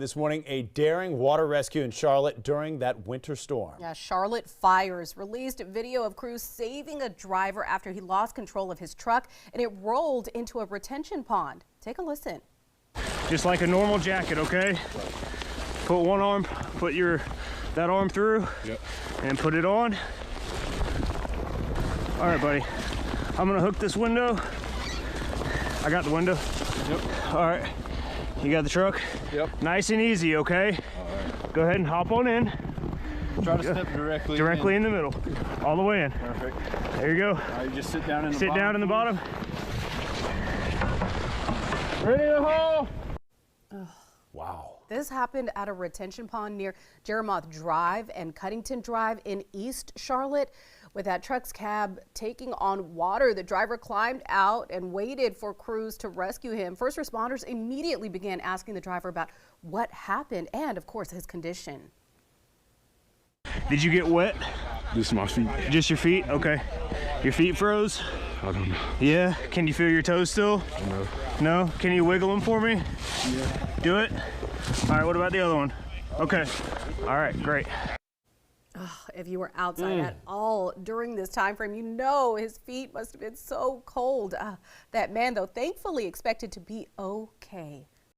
This morning, a daring water rescue in Charlotte during that winter storm. Yeah, Charlotte Fires released video of crews saving a driver after he lost control of his truck and it rolled into a retention pond. Take a listen. Just like a normal jacket, okay? Put one arm, put that arm through, and put it on. All right, buddy. I'm gonna hook this window. I got the window. Yep. All right. You got the truck? Yep. Nice and easy, okay? All right. Go ahead and hop on in. Try to step directly in the middle, all the way in. Perfect. There you go. All right, you just sit down in the bottom. Sit down in the bottom. Ready to haul? Wow. This happened at a retention pond near Jeremoth Drive and Cuttington Drive in East Charlotte. With that truck's cab taking on water, the driver climbed out and waited for crews to rescue him. First responders immediately began asking the driver about what happened and, of course, his condition. Did you get wet? Just my feet. Just your feet? Okay. Your feet froze? I don't know. Yeah? Can you feel your toes still? No. No? Can you wiggle them for me? Yeah. Do it? All right, what about the other one? Okay. All right, great. If you were outside at all during this time frame, you know his feet must have been so cold. That man, though, thankfully expected to be okay.